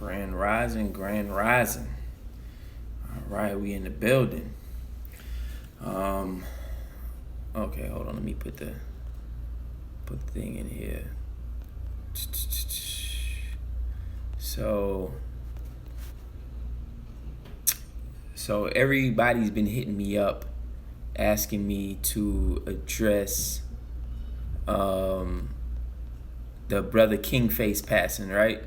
Grand Rising, Grand Rising. All right, we in the building. Um, okay, hold on. Let me put the thing in here. So everybody's been hitting me up, asking me to address the brother Kingface passing, right?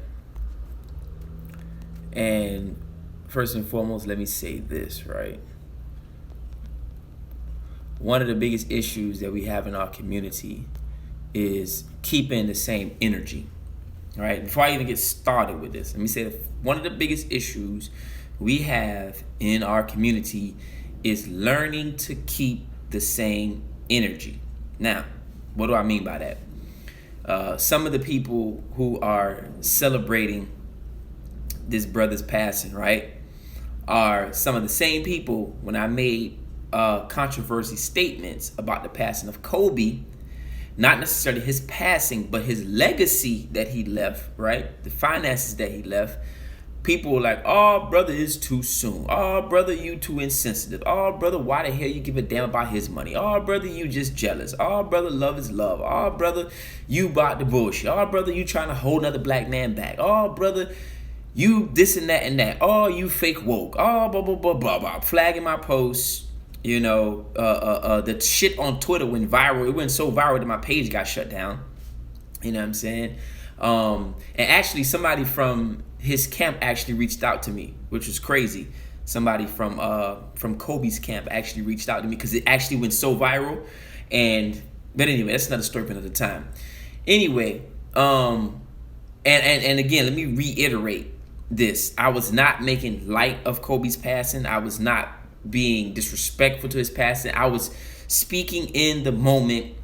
And first and foremost, let me say this, right? One of the biggest issues that we have in our community is keeping the same energy, right? Before I even get started with this, let me say that one of the biggest issues we have in our community is learning to keep the same energy. Now, what do I mean by that? Some of the people who are celebrating this brother's passing, right, are some of the same people when I made controversy statements about the passing of Kobe, not necessarily his passing, but his legacy that he left, right? The finances that he left. People were like, oh, brother, it's too soon. Oh, brother, you too insensitive. Oh, brother, why the hell you give a damn about his money? Oh, brother, you just jealous. Oh, brother, love is love. Oh, brother, you bought the bullshit. Oh, brother, you trying to hold another black man back. Oh, brother, you this and that and that. Oh, you fake woke. Oh, blah, blah, blah, blah, blah. Flagging my posts. You know, the shit on Twitter went viral. It went so viral that my page got shut down. You know what I'm saying? And actually, somebody from his camp actually reached out to me, which was crazy. Somebody from Kobe's camp actually reached out to me because it actually went so viral. But anyway, that's another story for another time. Anyway, and again, let me reiterate this. I was not making light of Kobe's passing. I was not being disrespectful to his passing. I was speaking in the moment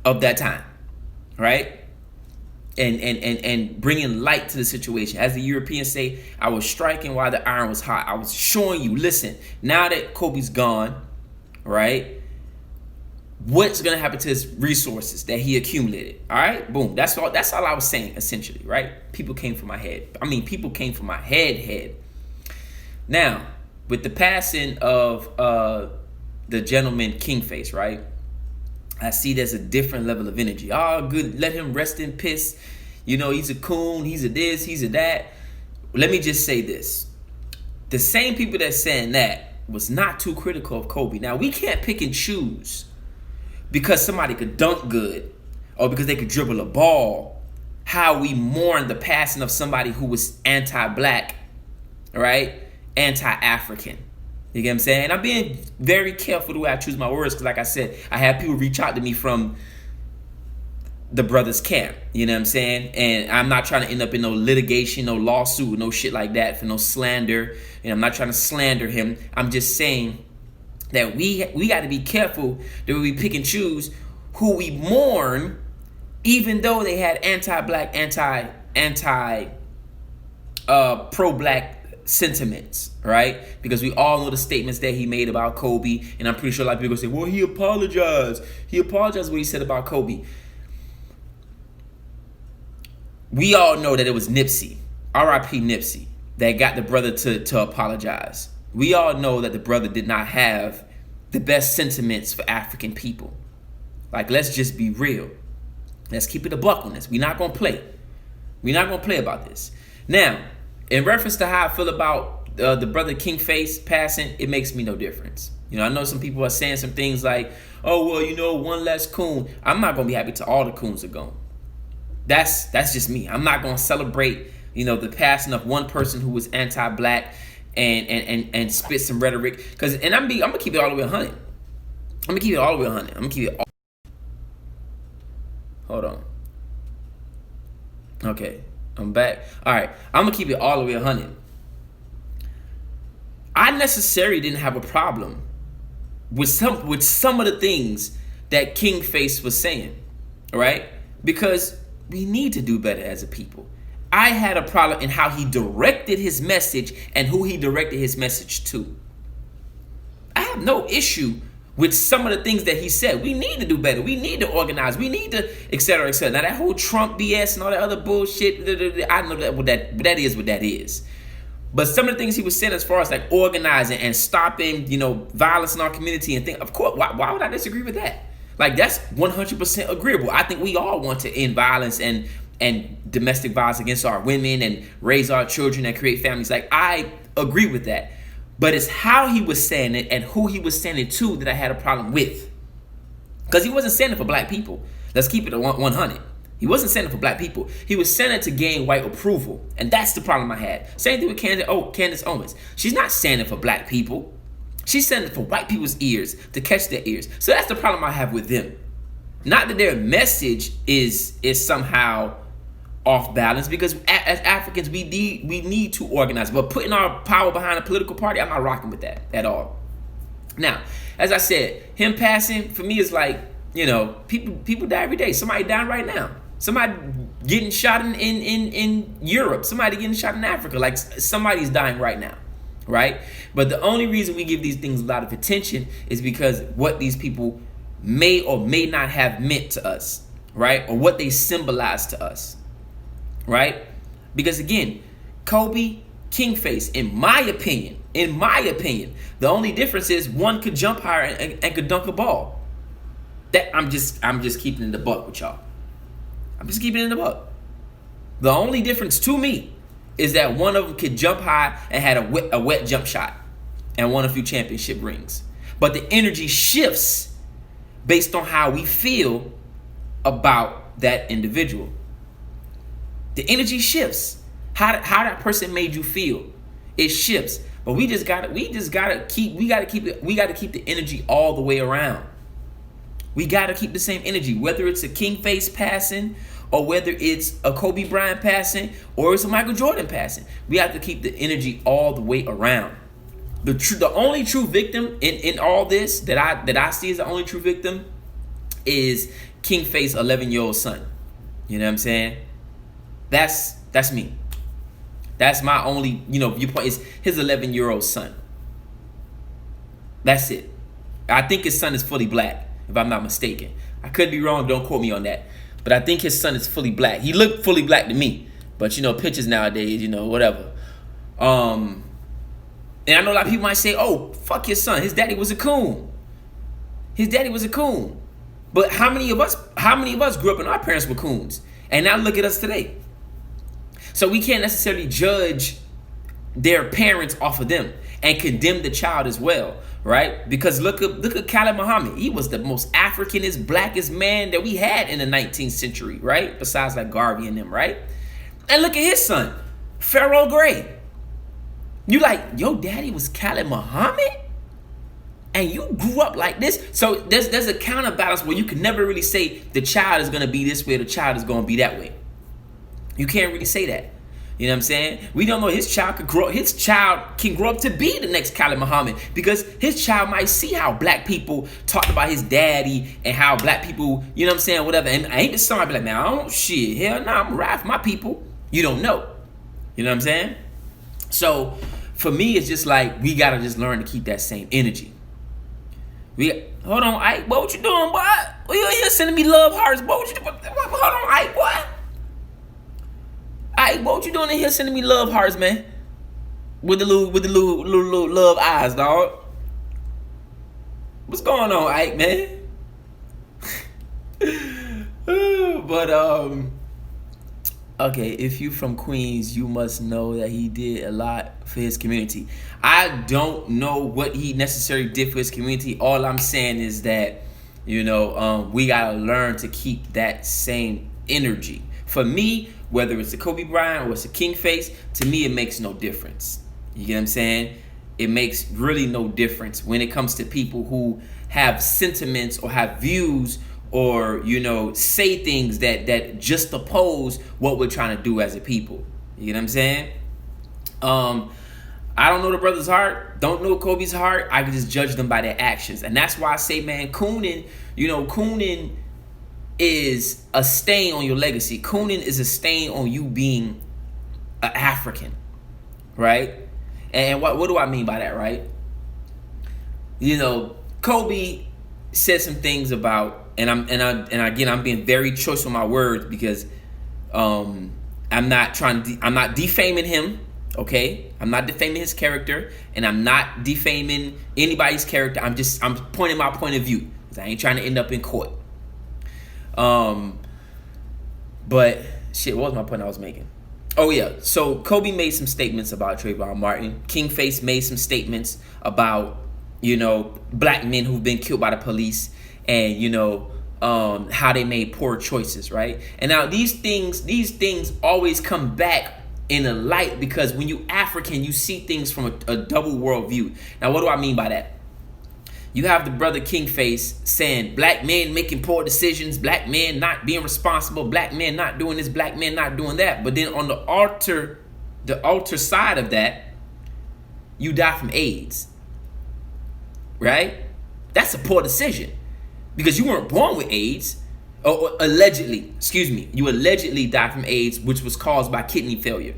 of that time, right? And bringing light to the situation. As the Europeans say, I was striking while the iron was hot. I was showing you, listen, now that Kobe's gone, right, what's going to happen to his resources that he accumulated? All right, boom. That's all I was saying, essentially, right? People came for my head. People came for my head. Now, with the passing of the gentleman Kingface, right? I see there's a different level of energy. Oh, good. Let him rest in peace. You know, he's a coon. He's a this. He's a that. Let me just say this. The same people that's saying that was not too critical of Kobe. Now, we can't pick and choose because somebody could dunk good or because they could dribble a ball, how we mourn the passing of somebody who was anti-black, right? Anti-African. You get what I'm saying? I'm being very careful the way I choose my words because, like I said, I have people reach out to me from the brother's camp. You know what I'm saying? And I'm not trying to end up in no litigation, no lawsuit, no shit like that for no slander. And I'm not trying to slander him. I'm just saying that we got to be careful that we pick and choose who we mourn, even though they had anti-black, pro-black sentiments, right? Because we all know the statements that he made about Kobe, and I'm pretty sure a lot of people say, well, he apologized what he said about Kobe. We all know that it was Nipsey, R.I.P. Nipsey, that got the brother to apologize. We all know that the brother did not have the best sentiments for African people. Like, let's just be real. Let's keep it a buck on this. We're not gonna play about this. Now, in reference to how I feel about the brother Kingface passing, it makes me no difference. You know, I know some people are saying some things like, oh, well, you know, one less coon. I'm not going to be happy till all the coons are gone. That's just me. I'm not going to celebrate, you know, the passing of one person who was anti-black and spit some rhetoric. And I'm going to keep it all the way 100. Hold on. Okay. I'm back. All right. I'm going to keep it all the way 100. I necessarily didn't have a problem with some of the things that Kingface was saying, right? Because we need to do better as a people. I had a problem in how he directed his message and who he directed his message to. I have no issue with some of the things that he said. We need to do better. We need to organize. We need to, et cetera, et cetera. Now, that whole Trump BS and all that other bullshit, I know that but that is what that is. But some of the things he was saying as far as like organizing and stopping, violence in our community and things, of course, why would I disagree with that? Like, that's 100% agreeable. I think we all want to end violence and domestic violence against our women and raise our children and create families. Like, I agree with that. But it's how he was saying it and who he was saying it to that I had a problem with. Because he wasn't saying it for black people. Let's keep it at 100. He wasn't saying it for black people. He was saying it to gain white approval. And that's the problem I had. Same thing with Candace Owens. She's not saying it for black people. She's saying it for white people's ears, to catch their ears. So that's the problem I have with them. Not that their message is somehow off balance, because as Africans, we need to organize. But putting our power behind a political party, I'm not rocking with that at all. Now, as I said, him passing, for me, is like, people die every day. Somebody dying right now. Somebody getting shot in Europe. Somebody getting shot in Africa. Like, somebody's dying right now. Right? But the only reason we give these things a lot of attention is because what these people may or may not have meant to us, right? Or what they symbolize to us, right? Because again, Kobe, Kingface, in my opinion, the only difference is one could jump higher and could dunk a ball. That I'm just keeping it in the buck with y'all. I'm just keeping it in the buck. The only difference to me is that one of them could jump high and had a wet jump shot and won a few championship rings. But the energy shifts based on how we feel about that individual. The energy shifts. How that person made you feel, it shifts. But we gotta keep the energy all the way around. We gotta keep the same energy, whether it's a Kingface passing, or whether it's a Kobe Bryant passing, or it's a Michael Jordan passing. We have to keep the energy all the way around. The only true victim in all this that I see as the only true victim is Kingface's 11-year-old son. You know what I'm saying? That's me. That's my only, viewpoint, is his 11-year-old son. That's it. I think his son is fully black, if I'm not mistaken. I could be wrong, don't quote me on that. But I think his son is fully black. He looked fully black to me. But, pictures nowadays, whatever. And I know a lot of people might say, oh, fuck his son. His daddy was a coon. But how many of us grew up and our parents were coons? And now look at us today. So we can't necessarily judge their parents off of them and condemn the child as well, right? Because look at Khalid Muhammad. He was the most Africanist, blackest man that we had in the 19th century, right? Besides like Garvey and them, right? And look at his son, Pharaoh Gray. You like, your daddy was Khalid Muhammad? And you grew up like this? So there's a counterbalance where you can never really say the child is going to be this way or the child is going to be that way. You can't really say that. You know what I'm saying? We don't know his child can grow up to be the next Khalid Muhammad, because his child might see how black people talked about his daddy and how black people, you know what I'm saying, whatever. And I ain't somebody be like, man, I don't shit. Hell no, I'm rap my people. You don't know. You know what I'm saying? So for me, it's just like we gotta just learn to keep that same energy. Hold on, Ike, what you doing, boy? Well, you here sending me love hearts, boy. What you doing? Hold on, Ike, boy. Ike, what you doing in here sending me love hearts, man? With the little love eyes, dog. What's going on, Ike, man? But okay, if you from Queens, you must know that he did a lot for his community. I don't know what he necessarily did for his community. All I'm saying is that, we gotta learn to keep that same energy. For me, whether it's a Kobe Bryant or it's a Kingface, to me it makes no difference. You get what I'm saying? It makes really no difference when it comes to people who have sentiments or have views or, say things that just oppose what we're trying to do as a people. You get what I'm saying? I don't know the brother's heart, don't know Kobe's heart. I can just judge them by their actions. And that's why I say, man, cooning is a stain on your legacy. Cooning is a stain on you being an African, right? And what do I mean by that, right? Kobe said some things about, and I'm being very choice with my words because I'm not defaming him. Okay, I'm not defaming his character, and I'm not defaming anybody's character. I'm pointing my point of view because I ain't trying to end up in court. But shit, what was my point I was making? Oh yeah, so Kobe made some statements about Trayvon Martin. King Face made some statements about, black men who've been killed by the police, and how they made poor choices, right? And now these things always come back in a light because when you African, you see things from a double world view. Now, what do I mean by that? You have the brother King Face saying black men making poor decisions, black men not being responsible, black men not doing this, black men not doing that. But then on the altar side of that, you die from AIDS. Right? That's a poor decision because you weren't born with AIDS. Or allegedly, you allegedly died from AIDS, which was caused by kidney failure.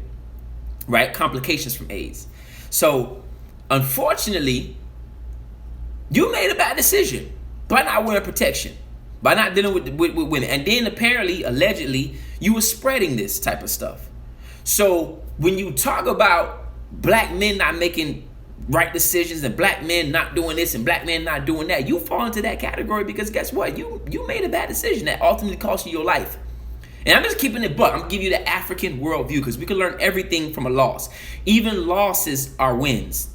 Right? Complications from AIDS. So, unfortunately, you made a bad decision by not wearing protection, by not dealing with women. And then apparently, allegedly, you were spreading this type of stuff. So when you talk about black men not making right decisions and black men not doing this and black men not doing that, you fall into that category because guess what? You made a bad decision that ultimately cost you your life. And I'm just keeping it buck. I'm giving you the African worldview because we can learn everything from a loss. Even losses are wins.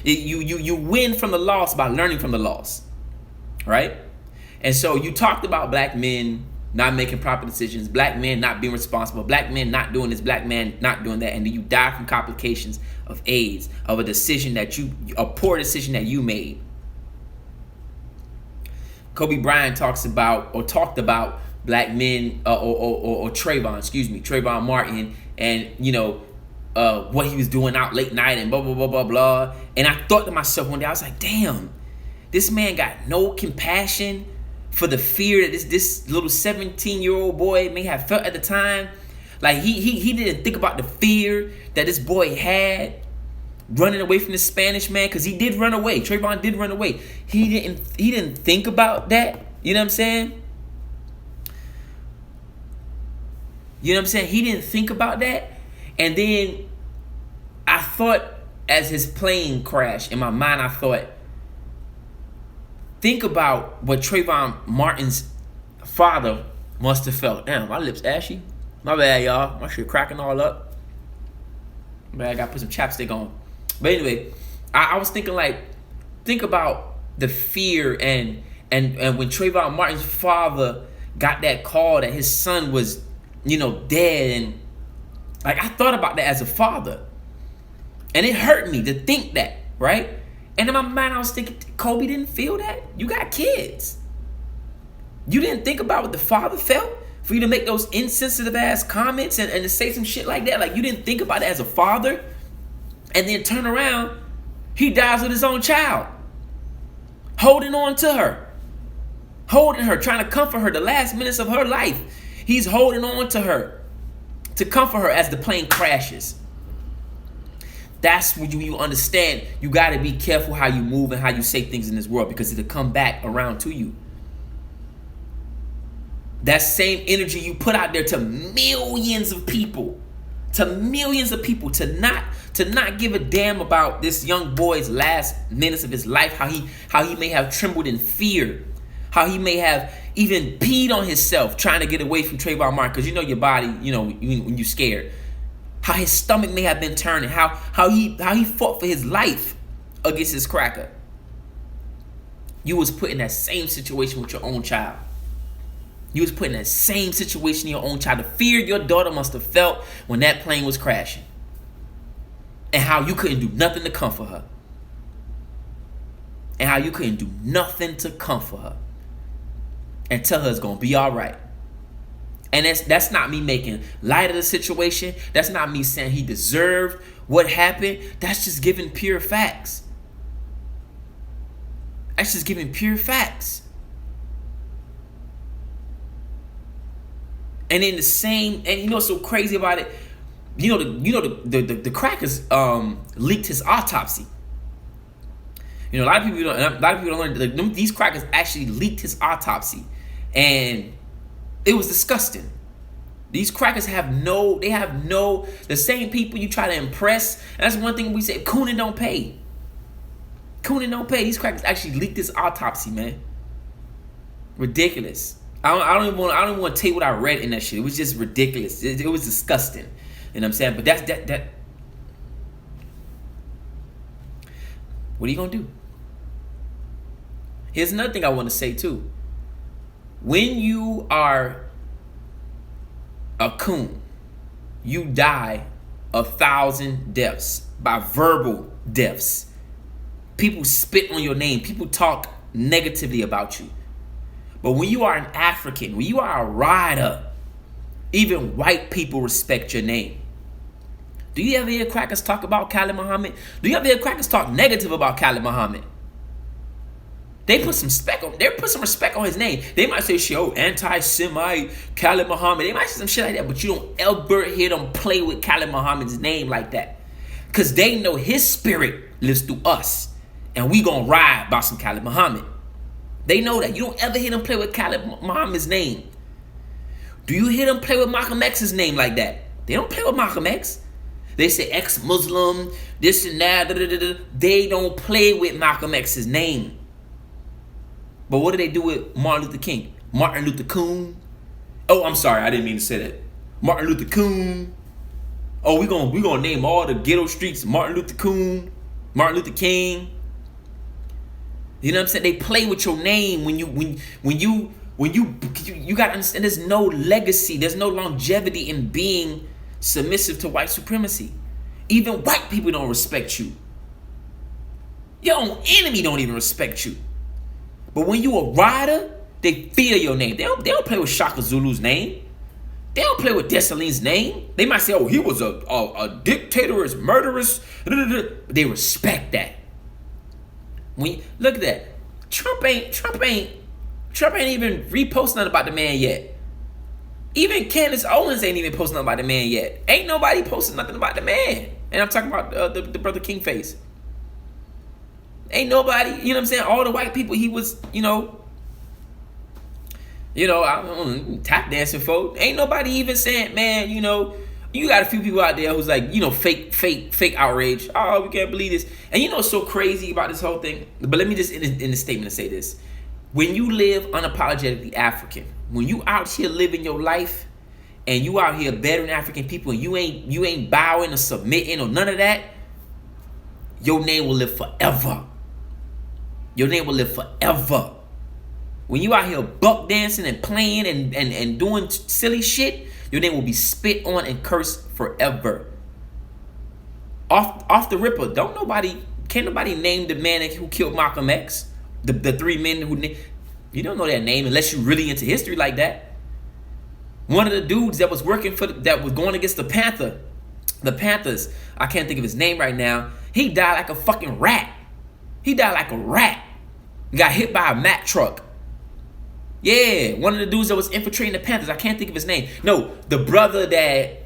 You win from the loss by learning from the loss, right? And so you talked about black men not making proper decisions, black men not being responsible, black men not doing this, black men not doing that, and then you die from complications of AIDS, of a poor decision that you made. Kobe Bryant talked about black men or Trayvon Martin, and what he was doing out late night and blah, blah, blah, blah, blah. And I thought to myself one day, I was like, damn, this man got no compassion for the fear that this little 17-year-old boy may have felt at the time. Like he didn't think about the fear that this boy had running away from the Spanish man, because he did run away. Trayvon did run away. He didn't think about that. You know what I'm saying? He didn't think about that. And then I thought, as his plane crashed, in my mind I thought, think about what Trayvon Martin's father must have felt. Damn, my lips ashy. My bad, y'all. My shit cracking all up. Man, I gotta put some chapstick on. But anyway, I was thinking, think about the fear and when Trayvon Martin's father got that call that his son was, dead, and I thought about that as a father. And it hurt me to think that, right? And in my mind, I was thinking, Kobe didn't feel that? You got kids. You didn't think about what the father felt for you to make those insensitive ass comments and to say some shit like that? You didn't think about it as a father? And then turn around, he dies with his own child. Holding on to her. Holding her, trying to comfort her the last minutes of her life. He's holding on to her to comfort her as the plane crashes. That's when you understand you got to be careful how you move and how you say things in this world, because it'll come back around to you. That same energy you put out there to millions of people, to not give a damn about this young boy's last minutes of his life, how he may have trembled in fear, how he may have even peed on himself trying to get away from Trayvon Martin, because your body, when you're scared. How his stomach may have been turning, how he fought for his life against his cracker. You was put in that same situation with your own child. You was put in that same situation in your own child. The fear your daughter must have felt when that plane was crashing. And how you couldn't do nothing to comfort her. And how you couldn't do nothing to comfort her. And tell her it's going to be all right. And that's not me making light of the situation. That's not me saying he deserved what happened. That's just giving pure facts. That's just giving pure facts. And then and what's so crazy about it? The crackers leaked his autopsy. You know, a lot of people don't learn. Like, these crackers actually leaked his autopsy, and it was disgusting. These crackers have no. The same people you try to impress. And that's one thing we say. Coonan don't pay. Coonan don't pay. These crackers actually leaked his autopsy, man. Ridiculous. I don't even want to tell you what I read in that shit. It was just ridiculous. It was disgusting. You know what I'm saying? But that. What are you gonna do? Here's another thing I want to say too. When you are a coon, you die 1,000 deaths by verbal deaths. People spit on your name. People talk negatively about you. But when you are an African, when you are a rider, even white people respect your name. Do you ever hear crackers talk about Khalid Muhammad? Do you ever hear crackers talk negative about Khalid Muhammad? They put some respect on his name. They might say, "Shit, anti-Semite, Khalid Muhammad." They might say some shit like that, but you don't ever hear them play with Khalid Muhammad's name like that, because they know his spirit lives through us, and we gonna ride by some Khalid Muhammad. They know that. You don't ever hear them play with Khalid Muhammad's name. Do you hear them play with Malcolm X's name like that? They don't play with Malcolm X. They say ex-Muslim, this and that. They don't play with Malcolm X's name. But what do they do with Martin Luther King? Martin Luther Coon. Oh, I'm sorry, I didn't mean to say that. Martin Luther Coon. Oh, we gonna name all the ghetto streets Martin Luther Coon, Martin Luther King. You know what I'm saying? They play with your name when you gotta understand. There's no legacy. There's no longevity in being submissive to white supremacy. Even white people don't respect you. Your own enemy don't even respect you. But when you a rider, they fear your name. They don't play with Shaka Zulu's name. They don't play with Dessalines' name. They might say, "Oh, he was a dictator, murderous." They respect that. Look at that. Trump ain't even reposting nothing about the man yet. Even Candace Owens ain't even posting nothing about the man yet. Ain't nobody posting nothing about the man. And I'm talking about the brother King Face. Ain't nobody, you know what I'm saying? All the white people he was, I'm tap dancing for. Ain't nobody even saying, man, you got a few people out there who's like, fake outrage. Oh, we can't believe this. And what's so crazy about this whole thing? But let me just in the statement say this. When you live unapologetically African, when you out here living your life and you out here bettering African people and you ain't bowing or submitting or none of that, your name will live forever. Your name will live forever. When you out here buck dancing and playing and doing silly shit, your name will be spit on and cursed forever. Off the ripper, can't nobody name the man who killed Malcolm X? The three men who, you don't know their name unless you're really into history like that. One of the dudes that was that was going against the Panthers, I can't think of his name right now. He died like a fucking rat. He died like a rat. Got hit by a Mack truck. Yeah, one of the dudes that was infiltrating the Panthers. I can't think of his name. No, the brother that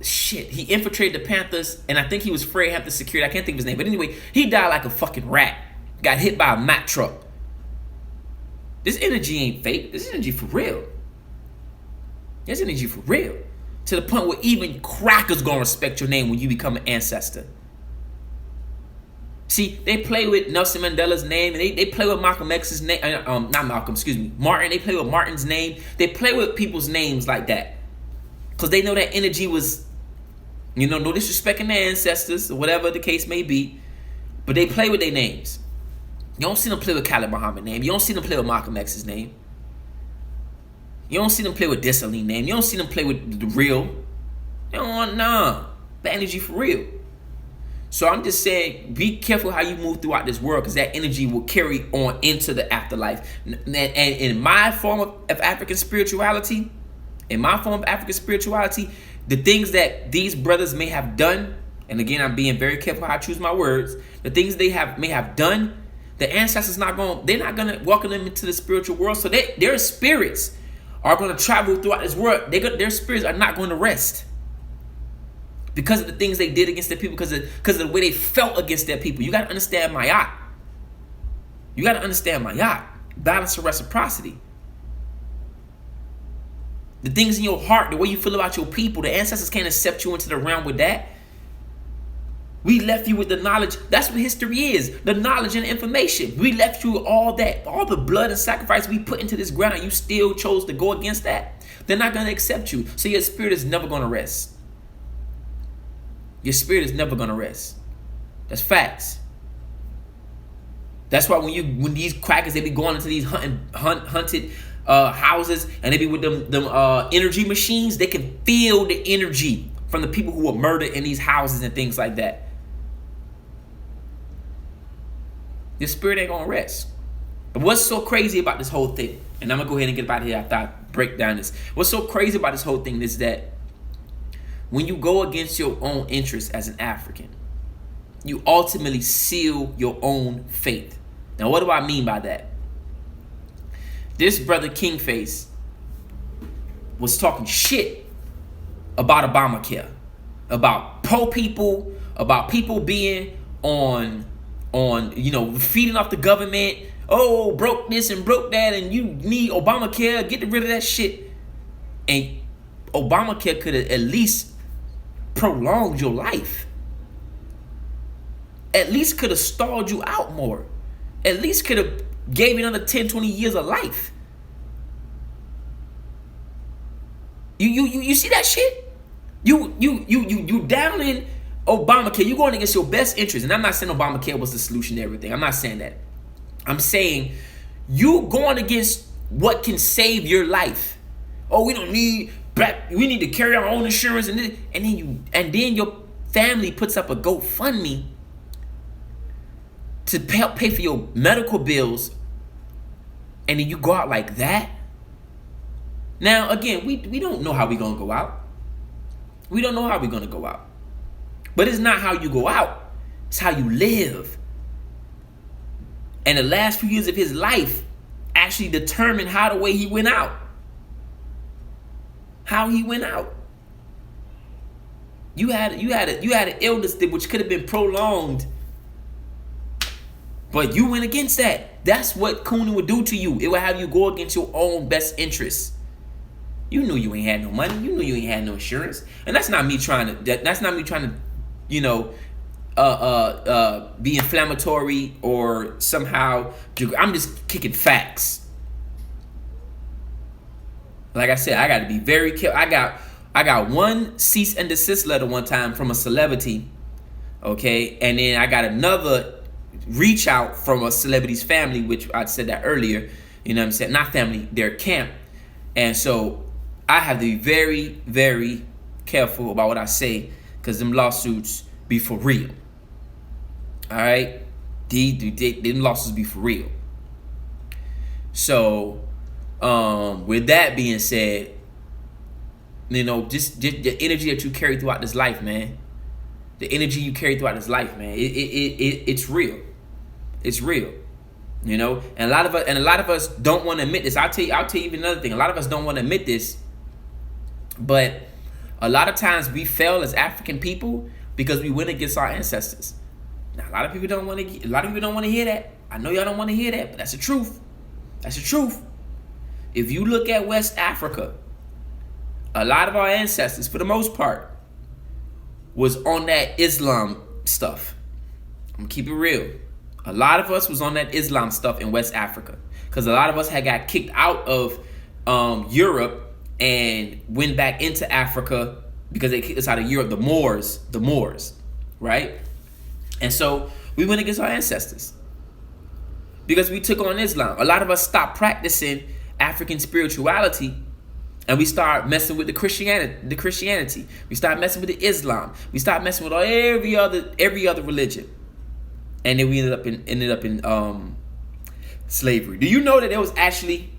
he infiltrated the Panthers, and I think he was afraid to have the security. I can't think of his name. But anyway, he died like a fucking rat. Got hit by a Mack truck. This energy ain't fake. This energy for real. This energy for real. To the point where even crackers gonna respect your name when you become an ancestor. See, they play with Nelson Mandela's name, and they play with Malcolm X's name. Not Malcolm, excuse me, Martin. They play with Martin's name. They play with people's names like that, because they know that energy was, no disrespecting their ancestors or whatever the case may be, but they play with their names. You don't see them play with Khalid Muhammad's name. You don't see them play with Malcolm X's name. You don't see them play with Dessalines' name. You don't see them play with the real. You don't want the energy for real. So I'm just saying, be careful how you move throughout this world, because that energy will carry on into the afterlife. And in my form of African spirituality, the things that these brothers may have done, and again, I'm being very careful how I choose my words, the things they may have done, the ancestors they're not gonna welcome them into the spiritual world. So their spirits are going to travel throughout this world. Their spirits are not going to rest. because of the things they did against their people, because of the way they felt against their people. You got to understand Ma'at. You got to understand Ma'at. Balance of reciprocity. The things in your heart, the way you feel about your people, the ancestors can't accept you into the realm with that. We left you with the knowledge. That's what history is. The knowledge and information. We left you with all that, all the blood and sacrifice we put into this ground, and you still chose to go against that. They're not going to accept you. So your spirit is never going to rest. Your spirit is never going to rest. That's facts. That's why when these crackers, they be going into these hunted houses, and they be with them energy machines, they can feel the energy from the people who were murdered in these houses and things like that. Your spirit ain't gonna rest. But what's so crazy about this whole thing, and I'm gonna go ahead and get out of here after I break down this. What's so crazy about this whole thing is that when you go against your own interests as an African, you ultimately seal your own fate. Now, what do I mean by that? This brother Kingface was talking shit about Obamacare, about poor people, about people being on feeding off the government. Oh, broke this and broke that, and you need Obamacare. Get rid of that shit. And Obamacare could have at least prolonged your life. At least could have stalled you out more. At least could have gave you another 10, 20 years of life. You see that shit? You down in Obamacare. You going against your best interest. And I'm not saying Obamacare was the solution to everything. I'm not saying that. I'm saying you going against what can save your life. Oh, we need to carry our own insurance, and then your family puts up a GoFundMe to help pay for your medical bills, and then you go out like that. Now, again, we don't know how we're going to go out. We don't know how we're going to go out. But it's not how you go out. It's how you live. And the last few years of his life actually determined how the way he went out. How he went out. You had an illness which could have been prolonged, but you went against that. That's what Cooning would do to you. It would have you go against your own best interests. You knew you ain't had no money. You knew you ain't had no insurance. And that's not me trying to, be inflammatory or somehow. I'm just kicking facts. Like I said, I got to be very careful. I got one cease and desist letter one time from a celebrity, okay, and then I got another reach out from a celebrity's family, which I said that earlier. You know what I'm saying? Not family, their camp. And so I have to be very, very careful about what I say, because them lawsuits be for real. All right? Them lawsuits be for real. So, with that being said, just the energy that you carry throughout this life, man. The energy you carry throughout this life, man. It's real. It's real. And a lot of us don't want to admit this. I'll tell you even another thing. A lot of us don't want to admit this, but a lot of times we fail as African people because we went against our ancestors. Now, a lot of people don't want to hear that. I know y'all don't want to hear that, but that's the truth. That's the truth. If you look at West Africa, a lot of our ancestors, for the most part, was on that Islam stuff. I'm gonna keep it real. A lot of us was on that Islam stuff in West Africa, because a lot of us had got kicked out of Europe and went back into Africa because they kicked us out of Europe. The Moors, right? And so we went against our ancestors because we took on Islam. A lot of us stopped practicing African spirituality, and we start messing with the Christianity. We start messing with the Islam. We start messing with every other religion, and then we ended up in slavery. Do you know that there was actually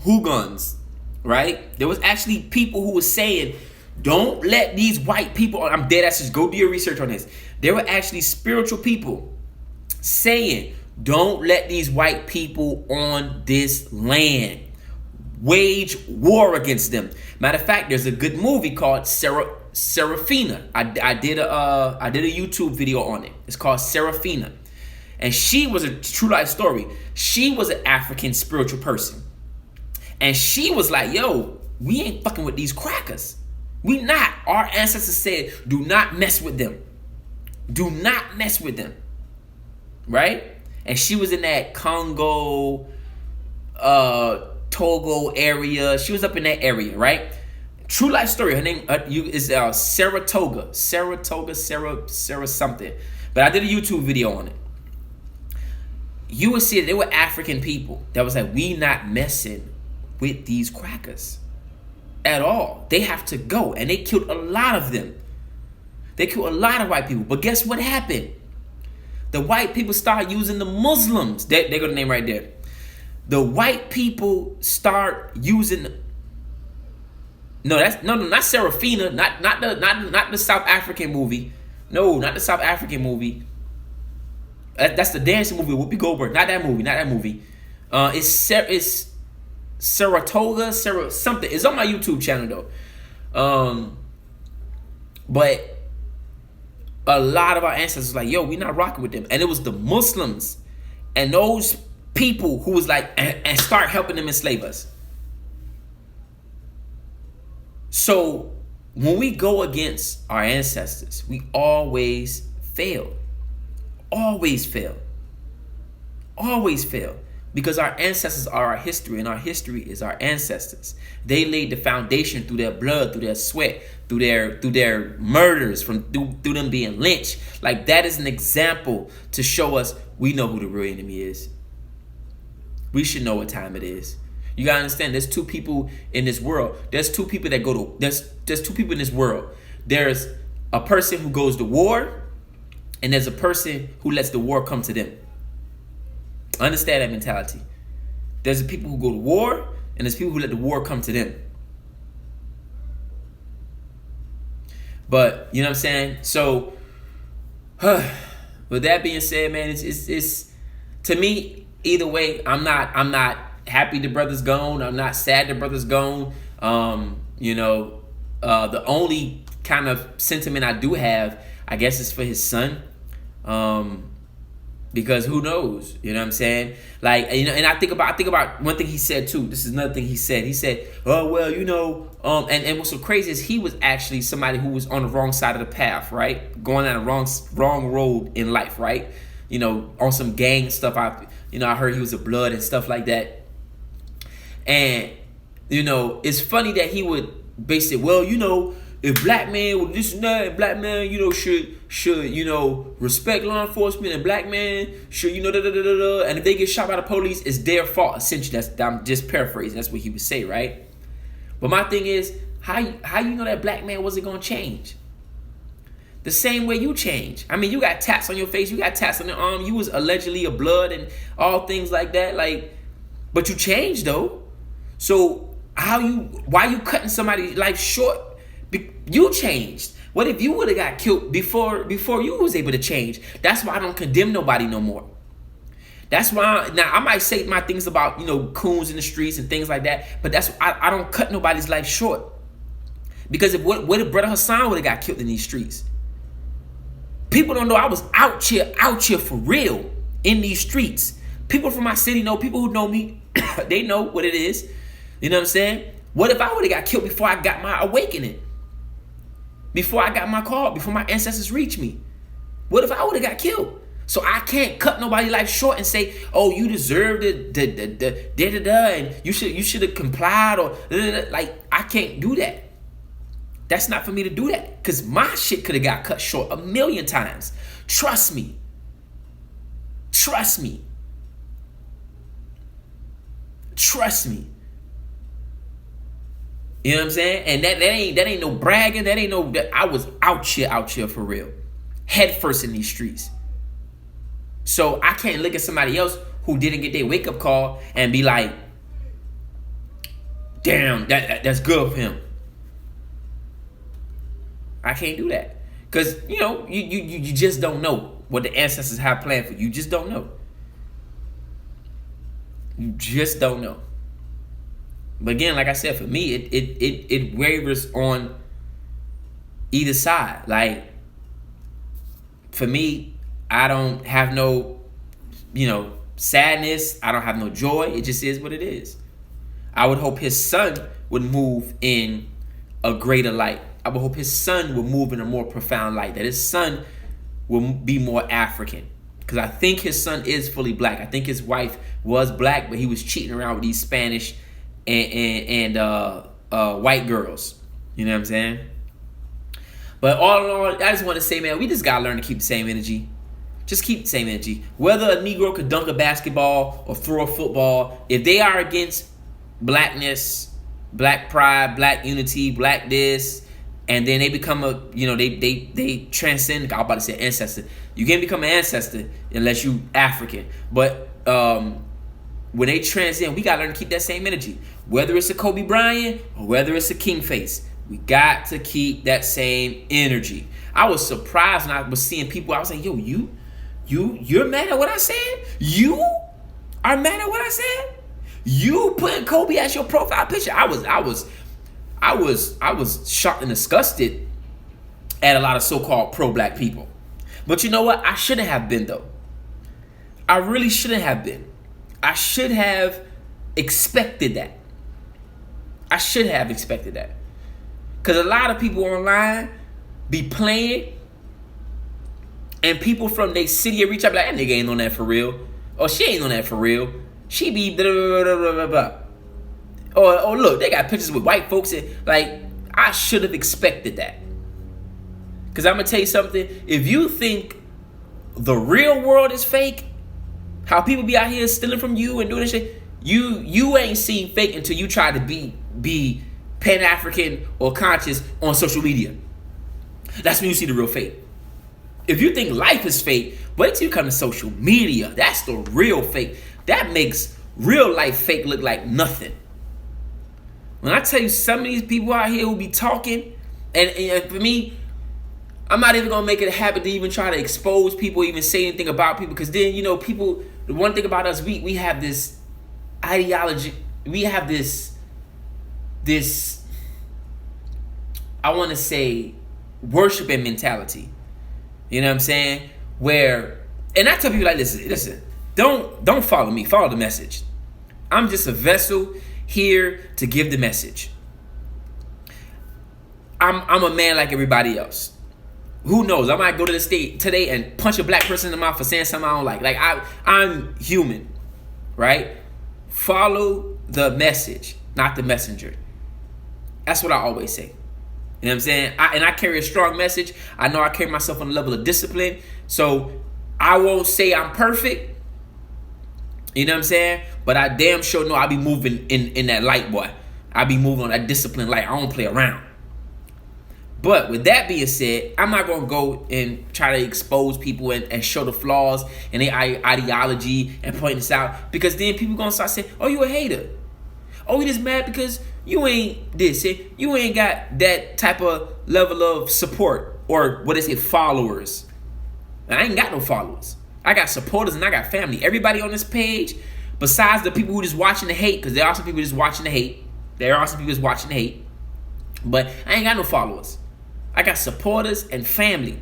Hugans, right? There was actually people who were saying, don't let these white people. I'm dead ass. Just go do your research on this. There were actually spiritual people saying, don't let these white people on this land. wage war against them. Matter of fact, there's a good movie called Serafina. I did a YouTube video on it. It's called Serafina. And she was a true life story. She was an African spiritual person. And she was like, yo, we ain't fucking with these crackers. We not. Our ancestors said, do not mess with them. Do not mess with them. Right? And she was in that Congo, Togo area. She was up in that area, right? True life story. Her name is Saratoga. Sarah something. But I did a YouTube video on it. You would see that they were African people that was like, we not messing with these crackers at all. They have to go. And they killed a lot of them. They killed a lot of white people. But guess what happened? The white people start using the Muslims. They got the name right there. The white people start using. Not Serafina. Not the South African movie. No, not the South African movie. That's the dancing movie with Whoopi Goldberg. Not that movie. It's Saratoga, something. It's on my YouTube channel though. But a lot of our ancestors were like, yo, we not rocking with them. And it was the Muslims and those people who was like, and start helping them enslave us. So when we go against our ancestors, we always fail. Always fail. Always fail. Because our ancestors are our history, and our history is our ancestors. They laid the foundation through their blood, through their sweat, through their murders, through them being lynched. Like, that is an example to show us we know who the real enemy is. We should know what time it is. You gotta understand, there's two people in this world. There's two people that go to there's two people in this world. There's a person who goes to war, and there's a person who lets the war come to them. Understand that mentality. There's the people who go to war, and there's people who let the war come to them. But you know what I'm saying? So, with that being said, man, it's to me, either way, I'm not happy the brother's gone. I'm not sad the brother's gone. The only kind of sentiment I do have, I guess, is for his son. Because who knows? You know what I'm saying? Like, and I think about one thing he said too. This is another thing he said. He said, oh, well, and what's so crazy is he was actually somebody who was on the wrong side of the path, right? Going down the wrong road in life, right? On some gang stuff. I heard he was a blood and stuff like that. And, it's funny that he would basically, well, if black man with this and that, black man, should respect law enforcement, and black man should, and if they get shot by the police, it's their fault. Essentially, I'm just paraphrasing. That's what he would say, right? But my thing is, how you know that black man wasn't gonna change? The same way you change. I mean, you got tats on your face, you got tats on your arm, you was allegedly a blood and all things like that, but you changed though. So why you cutting somebody's life short? You changed. What if you would have got killed before you was able to change? That's why I don't condemn nobody no more. That's why now I might say my things about coons in the streets and things like that, but I don't cut nobody's life short. Because what if Brother Hassan would have got killed in these streets? People don't know I was out here for real in these streets. People from my city know. People who know me, they know what it is. You know what I'm saying? What if I would have got killed before I got my awakening? Before I got my call, before my ancestors reached me? What if I would have got killed? So I can't cut nobody's life short and say, oh, you deserve the and you should have complied, or I can't do that. That's not for me to do that, because my shit could have got cut short 1,000,000 times. Trust me. Trust me. Trust me. You know what I'm saying? And that ain't no bragging. That ain't no. I was out here for real, head first in these streets. So I can't look at somebody else who didn't get their wake up call and be like, "Damn, that's good of him." I can't do that, because you just don't know what the ancestors have planned for you. You just don't know. You just don't know. But again, like I said, for me, it wavers on either side. Like, for me, I don't have no, sadness. I don't have no joy. It just is what it is. I would hope his son would move in a greater light. I would hope his son would move in a more profound light. That his son will be more African. Because I think his son is fully black. I think his wife was black, but he was cheating around with these Spanish and white girls. You know what I'm saying? But all in all, I just want to say, man, we just got to learn to keep the same energy. Just keep the same energy. Whether a Negro could dunk a basketball or throw a football, if they are against blackness, black pride, black unity, black this, and then they become they transcend, I was about to say ancestor. You can't become an ancestor unless you African. But when they transcend, we got to learn to keep that same energy. Whether it's a Kobe Bryant or whether it's a King Face, we got to keep that same energy. I was surprised when I was seeing people. I was like, yo, you're mad at what I said? You are mad at what I said? You putting Kobe as your profile picture? I was shocked and disgusted at a lot of so-called pro-black people. But you know what? I shouldn't have been, though. I really shouldn't have been. I should have expected that. I should have expected that. Because a lot of people online be playing, and people from their city reach out like, that nigga ain't on that for real. Or she ain't on that for real. She be blah, blah, blah, blah, blah, blah. Or look, they got pictures with white folks. Like, I should have expected that. Because I'm going to tell you something. If you think the real world is fake, how people be out here stealing from you and doing this shit, you ain't seen fake until you try to be Pan-African or conscious on social media. That's when you see the real fake. If you think life is fake, wait till you come to social media. That's the real fake. That makes real life fake look like nothing. When I tell you some of these people out here who be talking, and for me, I'm not even going to make it a habit to even try to expose people, even say anything about people, because then, people, the one thing about us, we have this ideology, we have this, I want to say, worshiping mentality. You know what I'm saying? Where, and I tell people like, listen, don't follow me, follow the message. I'm just a vessel here to give the message. I'm a man like everybody else. Who knows? I might go to the state today and punch a black person in the mouth for saying something I don't like. Like, I'm human, right? Follow the message, not the messenger. That's what I always say. You know what I'm saying? I carry a strong message. I know I carry myself on a level of discipline. So I won't say I'm perfect. You know what I'm saying? But I damn sure know I be moving in that light, boy. I be moving on that discipline light. I don't play around. But with that being said, I'm not going to go and try to expose people and show the flaws in their ideology and point this out. Because then people going to start saying, oh, you a hater. Oh, you just mad because you ain't this. You ain't got that type of level of support. Or what is it, followers. I ain't got no followers. I got supporters and I got family. Everybody on this page, besides the people who just watching the hate, because there are some people just watching the hate. There are some people just watching the hate. But I ain't got no followers. I got supporters and family.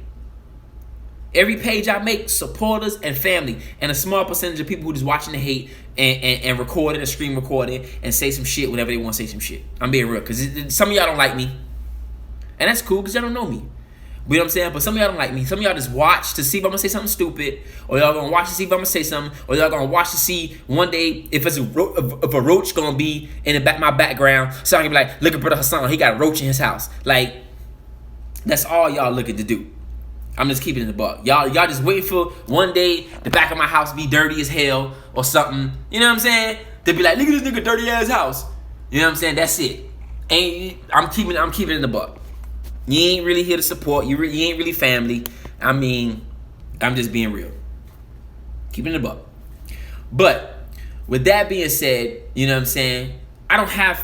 Every page I make, supporters and family. And a small percentage of people who just watching the hate and record it and screen record it and say some shit whenever they want to say some shit. I'm being real. Because some of y'all don't like me. And that's cool because y'all don't know me. You know what I'm saying? But some of y'all don't like me. Some of y'all just watch to see if I'm going to say something stupid. Or y'all going to watch to see if I'm going to say something. Or y'all going to watch to see one day if a roach going to be in my background. So I can be like, look at Brother Hassan. He got a roach in his house. Like, that's all y'all looking to do. I'm just keeping it in the buck. Y'all just waiting for one day the back of my house be dirty as hell or something. You know what I'm saying? They be like, look at this nigga dirty ass house. You know what I'm saying? That's it. I'm keeping it in the buck. You ain't really here to support. You ain't really family. I mean, I'm just being real. Keeping it in the buck. But with that being said, you know what I'm saying? I don't have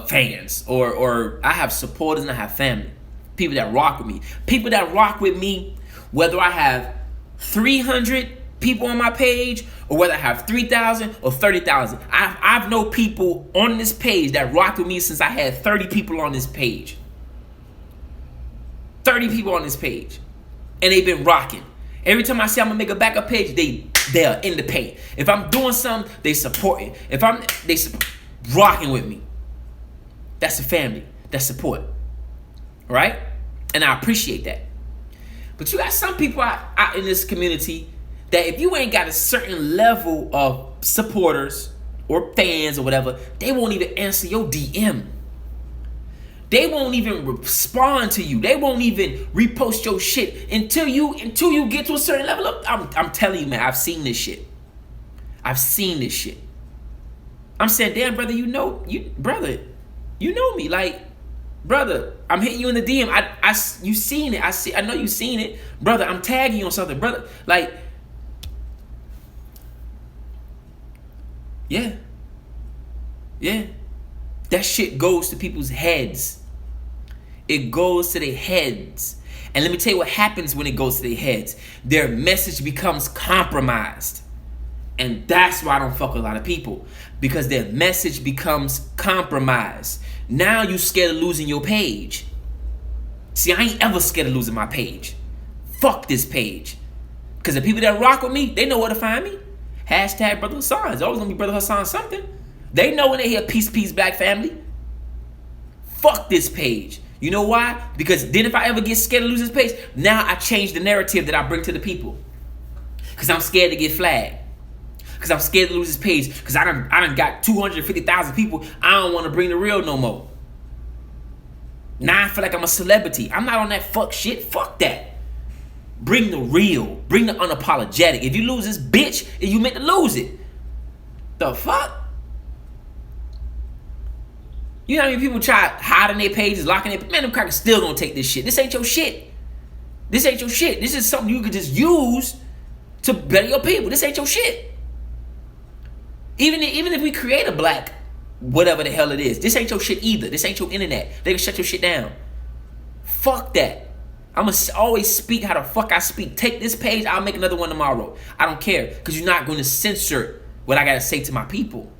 fans or I have supporters and I have family. People that rock with me. People that rock with me, whether I have 300 people on my page or whether I have 3,000 or 30,000. I've known people on this page that rocked with me since I had 30 people on this page. 30 people on this page. And they've been rocking. Every time I say I'm gonna make a backup page, they are in the paint. If I'm doing something, they support it. They rocking with me. That's a family. That's support. Right? And I appreciate that. But you got some people out in this community that if you ain't got a certain level of supporters or fans or whatever, they won't even answer your DM. They won't even respond to you. They won't even repost your shit until you get to a certain level. I'm telling you, man, I've seen this shit. I'm saying, damn, brother, you know me. Like, brother, I'm hitting you in the DM. You seen it. I know you seen it. Brother, I'm tagging you on something. Brother, like, yeah. That shit goes to people's heads. It goes to their heads. And let me tell you what happens when it goes to their heads. Their message becomes compromised. And that's why I don't fuck with a lot of people. Because their message becomes compromised. Now you scared of losing your page. See, I ain't ever scared of losing my page. Fuck this page. Because the people that rock with me, they know where to find me. Hashtag Brother Hassan. It's always going to be Brother Hassan something. They know when they hear peace, peace, black family. Fuck this page. You know why? Because then if I ever get scared of losing this page, now I change the narrative that I bring to the people. Because I'm scared to get flagged. Because I'm scared to lose this page. Because I done got 250,000 people. I don't want to bring the real no more. Now I feel like I'm a celebrity. I'm not on that fuck shit. Fuck that. Bring the real. Bring the unapologetic. If you lose this bitch, you meant to lose it. The fuck? You know how many people try hiding their pages, locking their... Man, them crackers still gonna take this shit. This ain't your shit. This is something you could just use to better your people. This ain't your shit. Even if we create a black whatever the hell it is, this ain't your shit either. This ain't your internet. They can shut your shit down. Fuck that. I'ma always speak how the fuck I speak. Take this page, I'll make another one tomorrow. I don't care. Because you're not gonna censor what I gotta say to my people.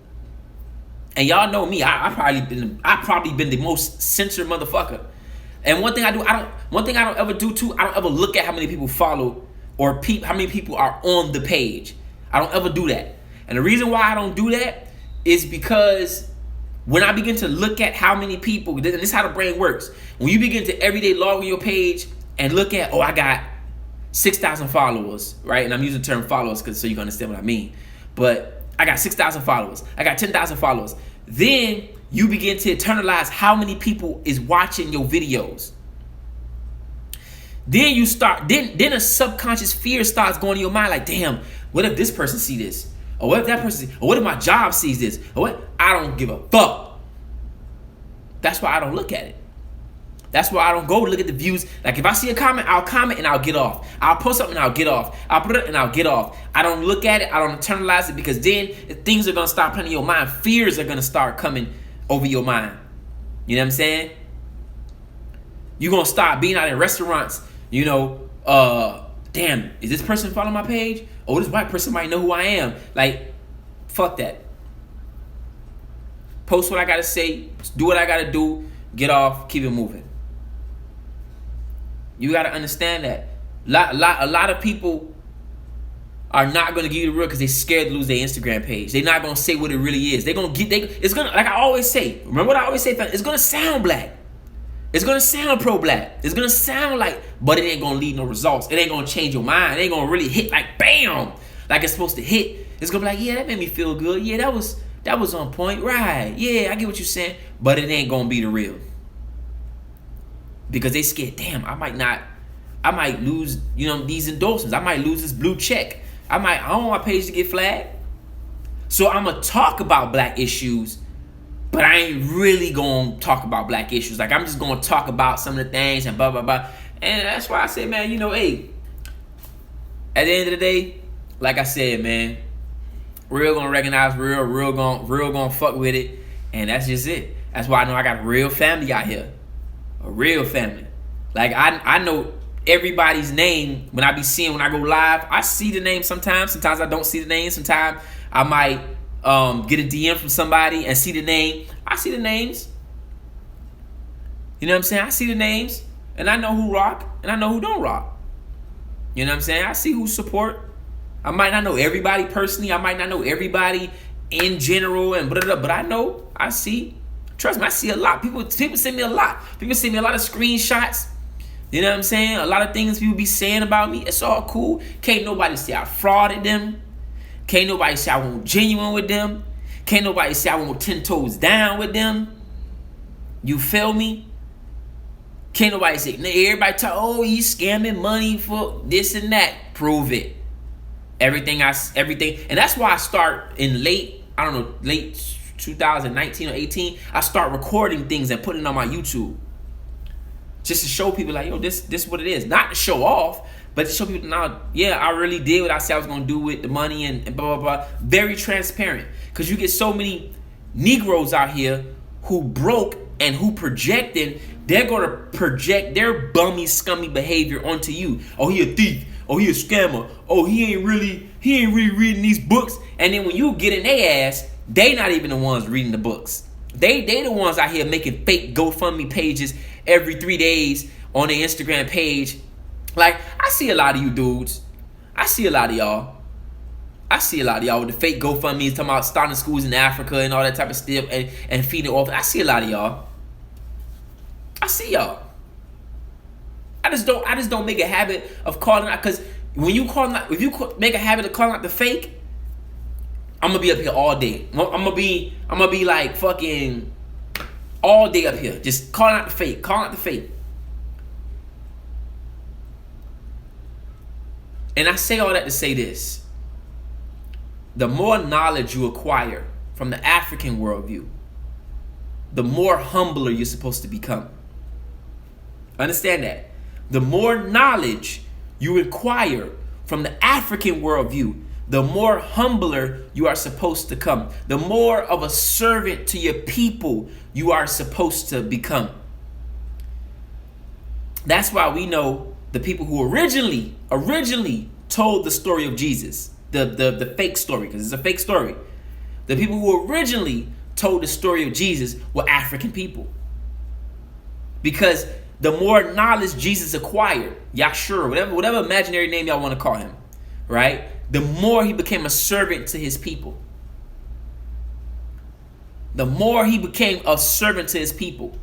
And y'all know me. I probably been the most censored motherfucker. And one thing I don't ever do too. I don't ever look at how many people follow or how many people are on the page. I don't ever do that. And the reason why I don't do that is because when I begin to look at how many people, and this is how the brain works. When you begin to everyday log on your page and look at, I got 6,000 followers, right? And I'm using the term followers so you can understand what I mean. But I got 6,000 followers. I got 10,000 followers. Then you begin to internalize how many people is watching your videos. Then you start, then a subconscious fear starts going in your mind like, damn, what if this person see this? Or what if that person sees, or what if my job sees this? Or what? I don't give a fuck. That's why I don't look at it. That's why I don't go look at the views. Like if I see a comment, I'll comment and I'll get off. I'll post something and I'll get off. I'll put it and I'll get off. I don't look at it. I don't internalize it because then things are going to start playing in your mind. Fears are going to start coming over your mind. You know what I'm saying? You're going to start being out in restaurants, damn, is this person following my page? Oh, this white person might know who I am. Like, fuck that. Post what I got to say. Do what I got to do. Get off. Keep it moving. You got to understand that. A lot of people are not going to give you the real because they're scared to lose their Instagram page. They're not going to say what it really is. It's going to, like I always say, remember what I always say, it's going to sound black. It's going to sound pro-black. It's going to sound like, but it ain't going to lead no results. It ain't going to change your mind. It ain't going to really hit like bam, like it's supposed to hit. It's going to be like, yeah, that made me feel good. Yeah, that was on point. Right. Yeah, I get what you're saying. But it ain't going to be the real. Because they scared, damn, I might lose, these endorsements. I might lose this blue check. I don't want my page to get flagged. So I'm going to talk about black issues, but I ain't really going to talk about black issues. Like, I'm just going to talk about some of the things and blah, blah, blah. And that's why I say, man, hey, at the end of the day, like I said, man, real going to recognize real going to fuck with it. And that's just it. That's why I know I got a real family out here. A real family. Like, I know everybody's name when I be seeing when I go live. I see the name sometimes. Sometimes I don't see the name. Sometimes I might get a DM from somebody and see the name. I see the names. You know what I'm saying? I see the names and I know who rock and I know who don't rock. You know what I'm saying? I see who support. I might not know everybody personally. I might not know everybody in general and blah, blah, blah, but I know. I see. Trust me, I see a lot. People send me a lot. People send me a lot of screenshots. You know what I'm saying? A lot of things people be saying about me. It's all cool. Can't nobody say I frauded them. Can't nobody say I wasn't genuine with them. Can't nobody say I won't 10 toes down with them. You feel me? Can't nobody say, everybody talk, oh, he's scamming money for this and that. Prove it. Everything. And that's why I start in late 2019 or 18, I start recording things and putting it on my YouTube. Just to show people like, yo, this is what it is. Not to show off, but to show people now, yeah, I really did what I said I was going to do with the money and blah, blah, blah. Very transparent. Because you get so many Negroes out here who broke and who projected, they're going to project their bummy, scummy behavior onto you. Oh, he a thief. Oh, he a scammer. Oh, he ain't really reading these books. And then when you get in their ass, they not even the ones reading the books. They the ones out here making fake GoFundMe pages every 3 days on their Instagram page. Like, I see a lot of you dudes. I see a lot of y'all. I see a lot of y'all with the fake GoFundMes talking about starting schools in Africa and all that type of stuff and feeding off. I see a lot of y'all. I see y'all. I just don't make a habit of calling out, because when you call out, if you make a habit of calling out the fake, I'm gonna be up here all day. I'm gonna be like fucking all day up here, just calling out the fake, calling out the fake. And I say all that to say this: the more knowledge you acquire from the African worldview, the more humbler you're supposed to become. Understand that. The more knowledge you acquire from the African worldview, the more humbler you are supposed to come. The more of a servant to your people you are supposed to become. That's why we know the people who originally told the story of Jesus, the fake story, because it's a fake story. The people who originally told the story of Jesus were African people. Because the more knowledge Jesus acquired, Yahshua, whatever imaginary name y'all want to call him, right? The more he became a servant to his people. The more he became a servant to his people.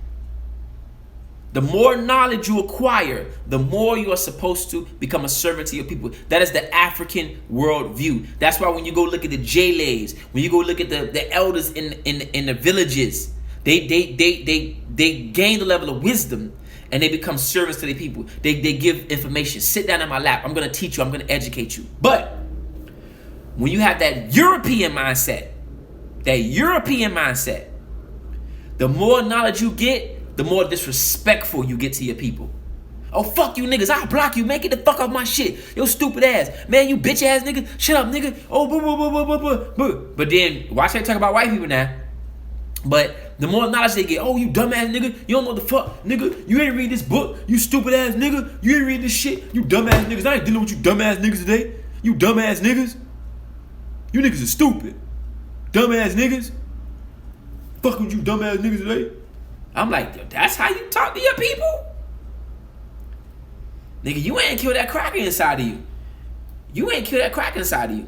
The more knowledge you acquire, the more you are supposed to become a servant to your people. That is the African worldview. That's why when you go look at the Jalays, when you go look at the elders in the villages, they gain the level of wisdom and they become servants to their people. They give information. Sit down in my lap. I'm going to teach you. I'm going to educate you. But when you have that European mindset, the more knowledge you get, the more disrespectful you get to your people. Oh, fuck you niggas. I'll block you, man. Get the fuck off my shit. Yo, stupid ass. Man, you bitch ass nigga. Shut up, nigga. Oh, boo. But then, watch I talk about white people now. But the more knowledge they get, oh, you dumbass nigga. You don't know the fuck, nigga. You ain't read this book. You stupid ass nigga. You ain't read this shit. You dumbass niggas. I ain't dealing with you dumbass niggas today. You dumbass niggas. You niggas are stupid. Dumbass niggas. Fuck with you dumbass niggas today. I'm like, yo, that's how you talk to your people? Nigga, you ain't kill that cracker inside of you. You ain't kill that cracker inside of you.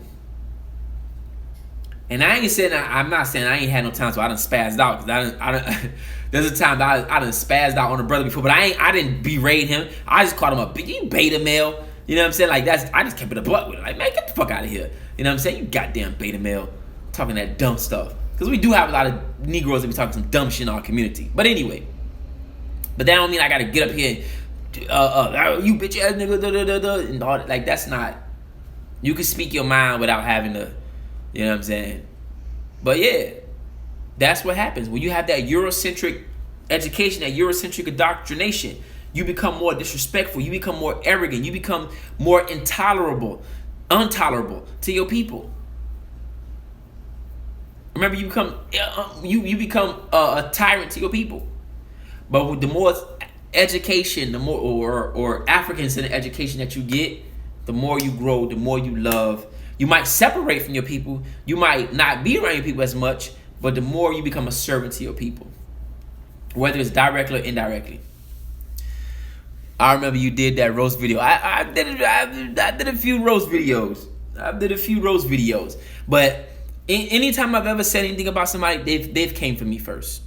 And I ain't saying, I'm not saying I ain't had no time, so I done spazzed out. Cause I done there's a time that I done spazzed out on a brother before, but I didn't berate him. I just called him a big beta male. You know what I'm saying? Like, I just kept it a buck with it. Like, man, get the fuck out of here. You know what I'm saying? You goddamn beta male talking that dumb stuff. Because we do have a lot of Negroes that be talking some dumb shit in our community. But anyway. But that don't mean I got to get up here and, you bitch ass nigga, and all that. Like, that's not. You can speak your mind without having to, you know what I'm saying? But yeah, that's what happens. When you have that Eurocentric education, that Eurocentric indoctrination, you become more disrespectful. You become more arrogant. You become more intolerable to your people. Remember, you become a tyrant to your people. But with the more education, the more or African-centered education that you get, the more you grow, the more you love. You might separate from your people. You might not be around your people as much, but the more you become a servant to your people, whether it's directly or indirectly. I remember you did that roast video. I did a few roast videos. But anytime I've ever said anything about somebody, they've came for me first.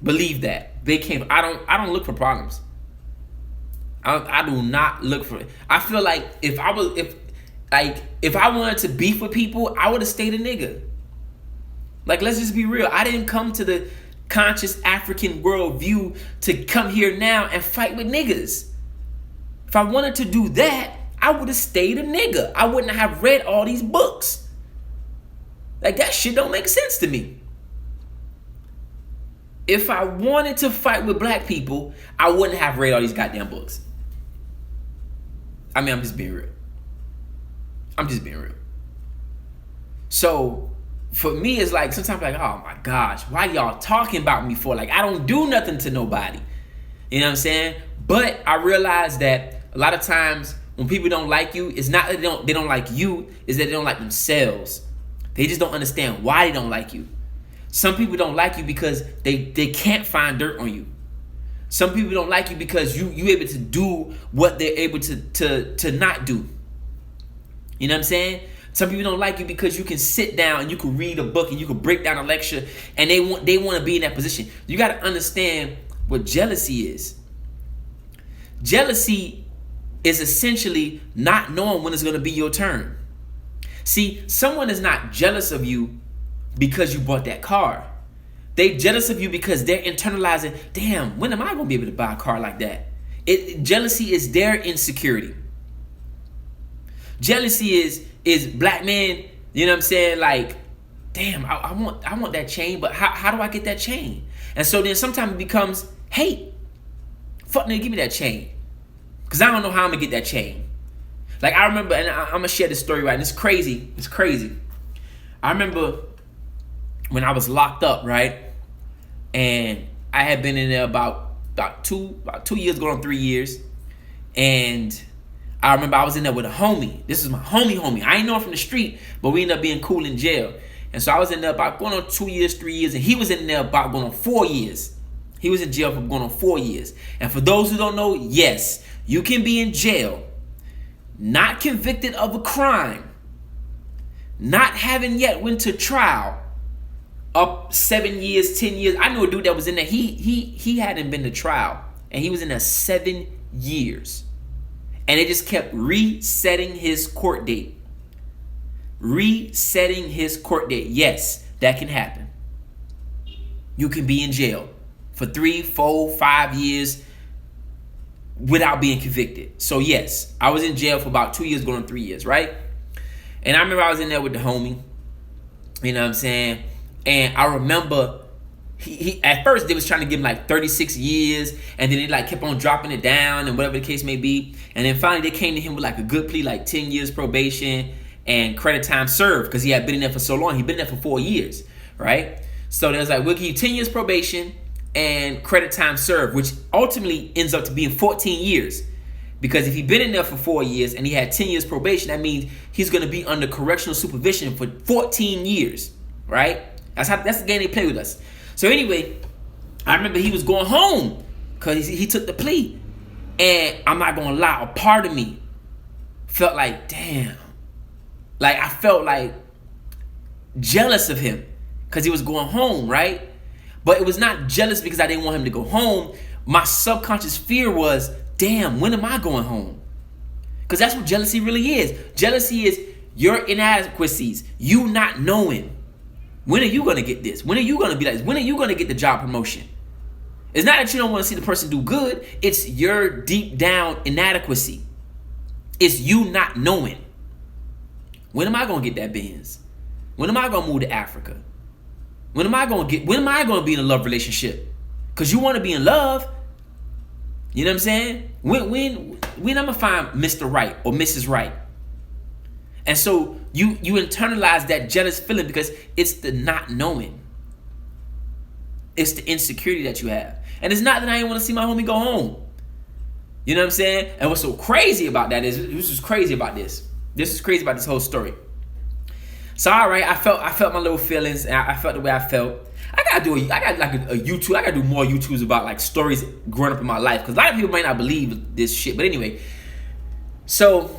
Believe that. They came. I don't look for problems. I do not look for it. I feel like if I wanted to beef with people, I would have stayed a nigga. Like, let's just be real. I didn't come to the conscious African worldview to come here now and fight with niggas. If I wanted to do that, I would have stayed a nigga. I wouldn't have read all these books. Like, that shit don't make sense to me. If I wanted to fight with black people, I wouldn't have read all these goddamn books. I mean, I'm just being real. So, for me, it's like, sometimes like, oh my gosh, why y'all talking about me for? Like, I don't do nothing to nobody. You know what I'm saying? But I realize that a lot of times when people don't like you, it's not that they don't like you, it's that they don't like themselves. They just don't understand why they don't like you. Some people don't like you because they can't find dirt on you. Some people don't like you because you able to do what they're able to not do. You know what I'm saying? Some people don't like you because you can sit down and you can read a book and you can break down a lecture, and they want to be in that position. You got to understand what jealousy is. Jealousy is essentially not knowing when it's going to be your turn. See, someone is not jealous of you because you bought that car. They jealous of you because they're internalizing, damn, when am I going to be able to buy a car like that? Jealousy is their insecurity. Jealousy is black men, you know what I'm saying? Like, damn, I want that chain, but how do I get that chain? And so then sometimes it becomes hate. Fuck nigga, give me that chain. Because I don't know how I'm going to get that chain. Like, I remember, and I'm going to share this story, right? And it's crazy. I remember when I was locked up, right? And I had been in there about 2 years, going on 3 years. And I remember I was in there with a homie. This is my homie. I ain't know him from the street, but we ended up being cool in jail. And so I was in there about going on 2 years, 3 years, and he was in there about going on 4 years. He was in jail for going on 4 years. And for those who don't know, yes, you can be in jail, not convicted of a crime, not having yet went to trial, up 7 years, 10 years. I knew a dude that was in there. He hadn't been to trial, and he was in there 7 years. And they just kept resetting his court date. Yes, that can happen. You can be in jail for 3, 4, 5 years without being convicted. So yes, I was in jail for about 2 years, going on 3 years, right? And I remember I was in there with the homie. You know what I'm saying? And I remember he at first they was trying to give him like 36 years, and then they like kept on dropping it down and whatever the case may be. And then finally they came to him with like a good plea, like 10 years probation and credit time served, because he had been in there for so long. He'd been there for 4 years, right? So they was like, we'll give you 10 years probation and credit time served, which ultimately ends up to being 14 years. Because if he'd been in there for 4 years and he had 10 years probation, that means he's going to be under correctional supervision for 14 years, right? That's the game they play with us. So anyway, I remember he was going home because he took the plea. And I'm not going to lie, a part of me felt like, damn. Like, I felt like jealous of him because he was going home, right? But it was not jealous because I didn't want him to go home. My subconscious fear was, damn, when am I going home? Because that's what jealousy really is. Jealousy is your inadequacies, you not knowing. When are you going to get this? When are you going to be like this? When are you going to get the job promotion? It's not that you don't want to see the person do good. It's your deep down inadequacy. It's you not knowing. When am I going to get that Benz? When am I going to move to Africa? When am I going to be in a love relationship? Because you want to be in love. You know what I'm saying? When I'm going to find Mr. Right or Mrs. Right? And so you internalize that jealous feeling because it's the not knowing. It's the insecurity that you have. And it's not that I didn't want to see my homie go home. You know what I'm saying? And what's so crazy about that is, this is crazy about this. This is crazy about this whole story. So all right, I felt my little feelings, and I felt the way I felt. I got like a YouTube. I gotta do more YouTubes about like stories growing up in my life, because a lot of people might not believe this shit. But anyway, so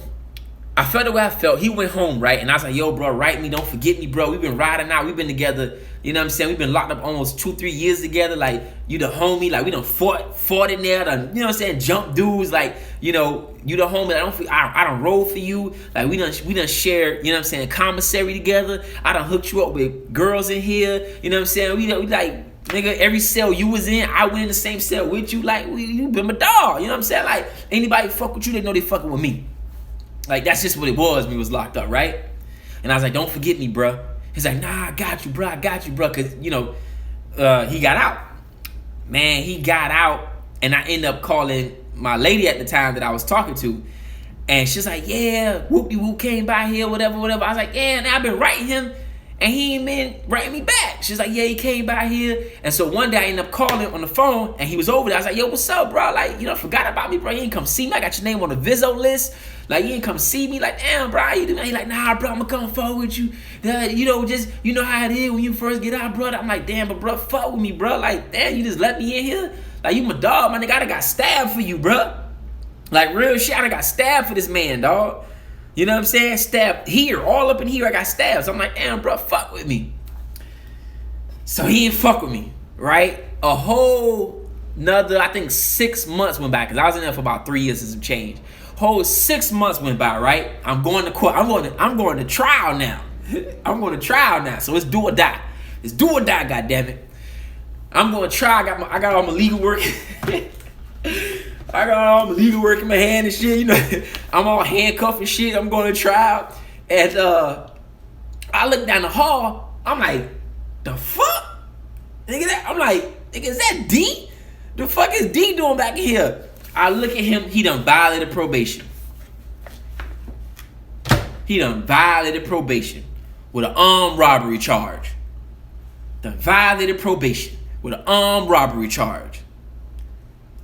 I felt the way I felt. He went home, right? And I was like, yo, bro, write me. Don't forget me, bro. We've been riding out. We've been together. You know what I'm saying? We've been locked up almost 2-3 years together. Like, you the homie. Like, we done fought in there. Done, you know what I'm saying? Jump dudes. Like, you know, you the homie. I don't roll for you. Like, we done share, you know what I'm saying, commissary together. I done hooked you up with girls in here. You know what I'm saying? We like, nigga, every cell you was in, I went in the same cell with you. Like, you been my dog. You know what I'm saying? Like, anybody fuck with you, they know they fucking with me. Like, that's just what it was when we was locked up, right? And I was like, don't forget me, bro. He's like, nah, I got you, bro. Because, you know, he got out. Man, he got out, and I ended up calling my lady at the time that I was talking to. And she's like, yeah, whoop-de-whoop came by here, whatever. I was like, yeah, and I've been writing him, and he ain't been writing me back. She's like, yeah, he came by here. And so one day I ended up calling on the phone, and he was over there. I was like, yo, what's up, bro? Like, you know, forgot about me, bro. You ain't come see me. I got your name on the Vizzo list. Like, you ain't come see me. Like, damn, bro, how you doing? He like, nah, bro, I'm gonna come forward with you. You know, just, you know how it is when you first get out, bro. I'm like, damn, but bro, fuck with me, bro. Like, damn, you just let me in here? Like, you my dog, my nigga. I done got stabbed for you, bro. Like, real shit, I done got stabbed for this man, dog. You know what I'm saying? Stabbed here, all up in here, I got stabbed. So I'm like, damn, bro, fuck with me. So he didn't fuck with me, right? A whole nother, I think 6 months went by, because I was in there for about 3 years and some change. Whole 6 months went by, right? I'm going to court. I'm going to trial now. I'm going to trial now. So it's do or die. It's do or die, goddammit. I'm going to trial. I got all my legal work. I got all my legal work in my hand and shit. You know, I'm all handcuffed and shit. I'm going to trial. And I look down the hall. I'm like, the fuck? Nigga, I'm like, nigga, is that D? The fuck is D doing back in here? I look at him, he done violated probation. He done violated probation with an armed robbery charge. Done violated probation with an armed robbery charge.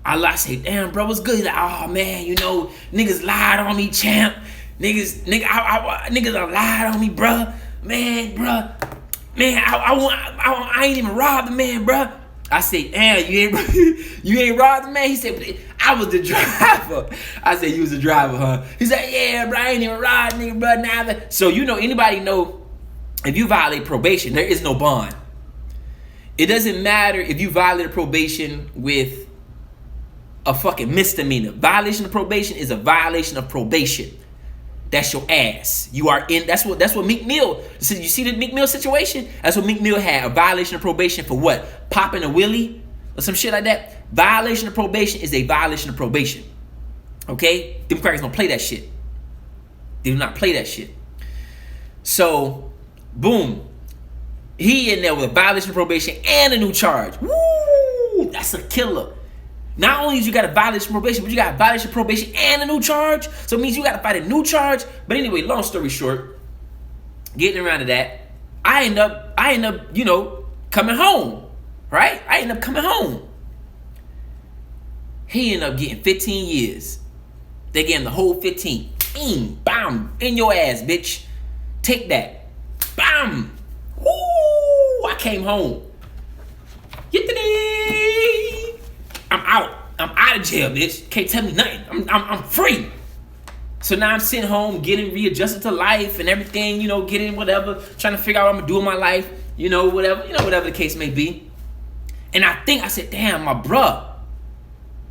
I say, damn, bro, what's good? He's like, oh, man, you know, niggas lied on me, champ. Niggas done lied on me, bro. Man, I ain't even robbed the man, bro. I said, damn, you ain't robbed the man? He said, I was the driver. I said, you was the driver, huh? He said, yeah, bro, I ain't even robbed nigga, bro. Now so, you know, anybody know, if you violate probation, there is no bond. It doesn't matter if you violate probation with a fucking misdemeanor. Violation of probation is a violation of probation. That's your ass. You are in. That's what Meek Mill. So you see the Meek Mill situation? That's what Meek Mill had. A violation of probation for what? Popping a willy or some shit like that. Violation of probation is a violation of probation. Okay? Democrats don't play that shit. They do not play that shit. So, boom. He in there with a violation of probation and a new charge. Woo! That's a killer. Not only you got a violation of probation, but you got a violation of probation and a new charge. So it means you got to fight a new charge. But anyway, long story short, getting around to that, I end up, you know, coming home. Right? I end up coming home. He ended up getting 15 years. They gave him the whole 15. Bam! In your ass, bitch. Take that. Bam! Woo! I came home. I'm out of jail, bitch. Can't tell me nothing. I'm free. So now I'm sitting home, getting readjusted to life and everything, you know, getting whatever, trying to figure out what I'm gonna do in my life, you know, whatever the case may be. And I said, damn, my bruh.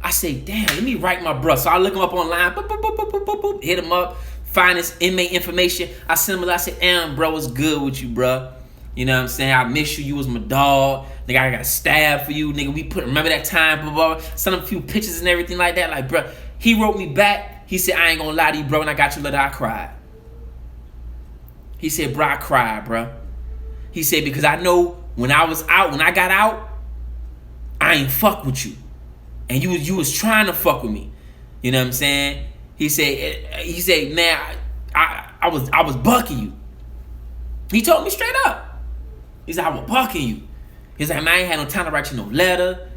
I say, damn, let me write my bruh. So I look him up online, boop, boop, boop, boop, boop, boop, boop, hit him up, find his inmate information. I send him I say, damn, bro, what's good with you, bruh? You know what I'm saying? I miss you. You was my dog. Nigga, I got stabbed for you. Nigga, remember that time, blah, blah, blah. Sent him a few pictures and everything like that. Like, bro, he wrote me back. He said, I ain't gonna lie to you, bro. When I got your letter, I cried. He said, bro, I cried, bro. He said, because I know when I got out, I ain't fuck with you. And you was trying to fuck with me. You know what I'm saying? He said, man, I was bucking you. He told me straight up. He said, I was bucking you. He's like, man, I ain't had no time to write you no letter.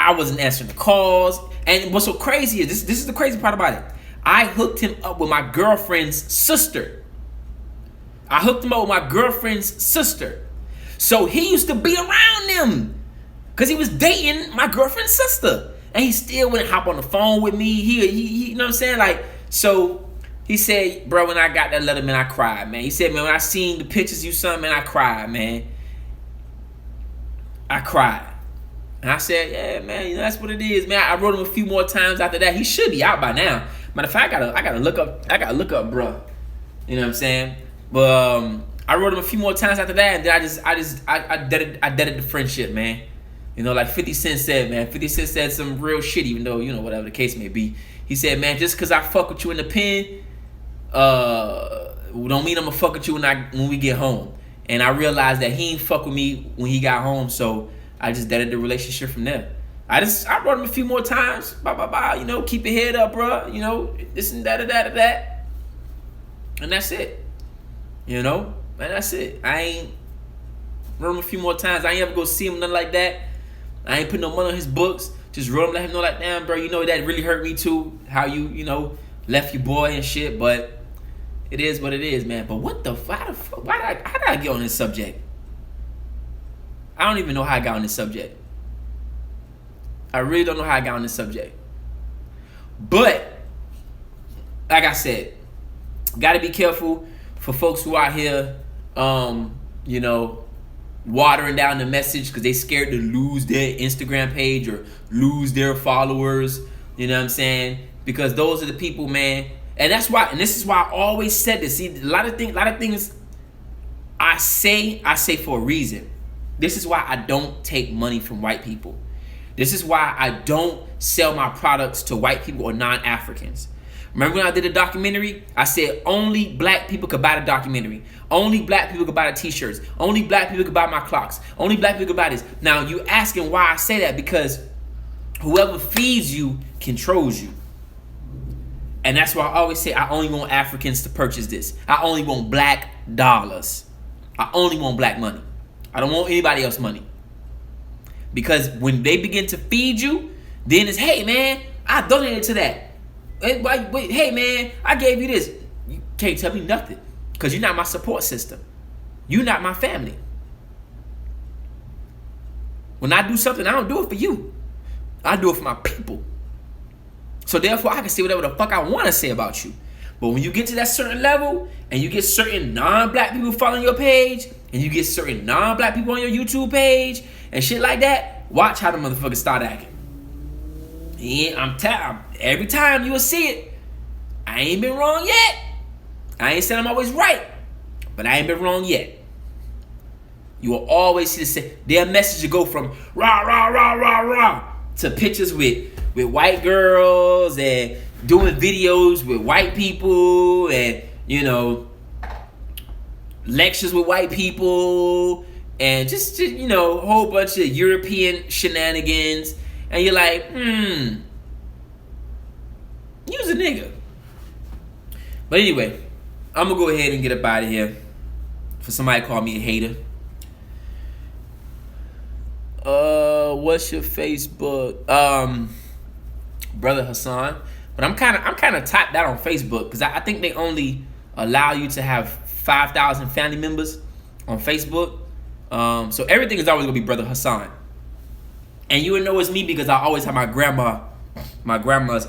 I wasn't answering the calls. And what's so crazy is this is the crazy part about it. I hooked him up with my girlfriend's sister. So he used to be around them because he was dating my girlfriend's sister. And he still wouldn't hop on the phone with me. He you know what I'm saying? Like, so he said, bro, when I got that letter, man, I cried, man. He said, man, when I seen the pictures you sent, man, I cried, man. I cried. And I said, yeah, man, you know, that's what it is, man. I wrote him a few more times after that. He should be out by now. Matter of fact, I gotta look up, bro. You know what I'm saying? But I wrote him a few more times after that, and then I deaded the friendship, man. You know, like 50 Cent said, man. 50 Cent said some real shit, even though, you know, whatever the case may be. He said, man, just because I fuck with you in the pen, don't mean I'm gonna fuck with you when we get home. And I realized that he ain't fuck with me when he got home, so I just deaded the relationship from there. I wrote him a few more times, you know, keep your head up, bro, you know, this and that. And that's it. You know? And that's it. I ain't wrote him a few more times. I ain't ever go see him, nothing like that. I ain't put no money on his books. Just wrote him, let him know, like, damn, bro, you know, that really hurt me too. How you know, left your boy and shit. But it is what it is, man. But what the fuck? How did I get on this subject? I don't even know how I got on this subject. I really don't know how I got on this subject. But, like I said, got to be careful for folks who out here, you know, watering down the message because they scared to lose their Instagram page or lose their followers. You know what I'm saying? Because those are the people, man. And that's why, and this is why I always said this. See, a lot of things I say for a reason. This is why I don't take money from white people. This is why I don't sell my products to white people or non-Africans. Remember when I did a documentary? I said only black people could buy the documentary. Only black people could buy the t-shirts. Only black people could buy my clocks. Only black people could buy this. Now, you asking why I say that? Because whoever feeds you controls you. And that's why I always say I only want Africans to purchase this. I only want black dollars. I only want black money. I don't want anybody else's money. Because when they begin to feed you, then it's, hey, man, I donated to that. Wait, hey, man, I gave you this. You can't tell me nothing because you're not my support system. You're not my family. When I do something, I don't do it for you. I do it for my people. So therefore, I can say whatever the fuck I want to say about you. But when you get to that certain level and you get certain non-black people following your page and you get certain non-black people on your YouTube page and shit like that, watch how the motherfuckers start acting. Yeah, every time you will see it, I ain't been wrong yet. I ain't saying I'm always right, but I ain't been wrong yet. You will always see their message will go from rah, rah, rah, rah, rah to pictures with white girls and doing videos with white people and, you know, lectures with white people and just you know, a whole bunch of European shenanigans. And you're like, you's a nigga. But anyway, I'm going to go ahead and get up out of here. For somebody to call me a hater. What's your Facebook? Brother Hassan. But I'm kind of tapped out on Facebook because I think they only allow you to have 5,000 family members on Facebook. So everything is always going to be Brother Hassan. And you would know it's me because I always have my grandma's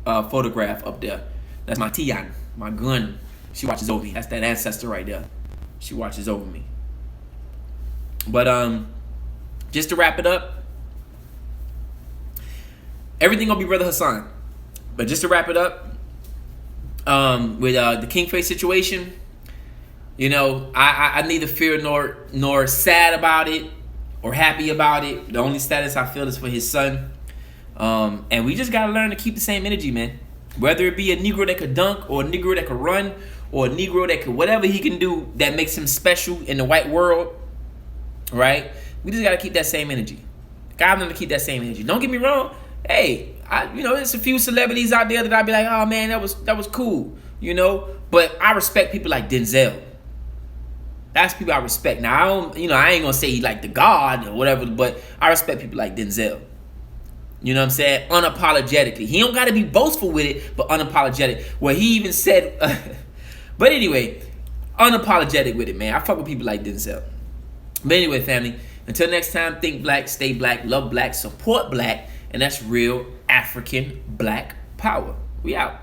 photograph up there. That's my Tian, my gun. She watches over me. That's that ancestor right there. She watches over me. But just to wrap it up, everything gonna be Brother Hassan. But just to wrap it up, with the King Face situation, you know, I neither fear nor sad about it or happy about it. The only status I feel is for his son. And we just gotta learn to keep the same energy, man. Whether it be a Negro that could dunk or a Negro that could run or a Negro that could whatever he can do that makes him special in the white world, right? We just gotta keep that same energy. Gotta learn to keep that same energy. Don't get me wrong. Hey, there's a few celebrities out there that I'd be like, oh man, that was cool, you know. But I respect people like Denzel. That's people I respect. Now I ain't gonna say he like the God or whatever, but I respect people like Denzel. You know what I'm saying? Unapologetically. He don't got to be boastful with it, but unapologetic. Well, he even said, but anyway, unapologetic with it, man. I fuck with people like Denzel. But anyway, family, until next time, think black, stay black, love black, support black, and that's real African black power. We out.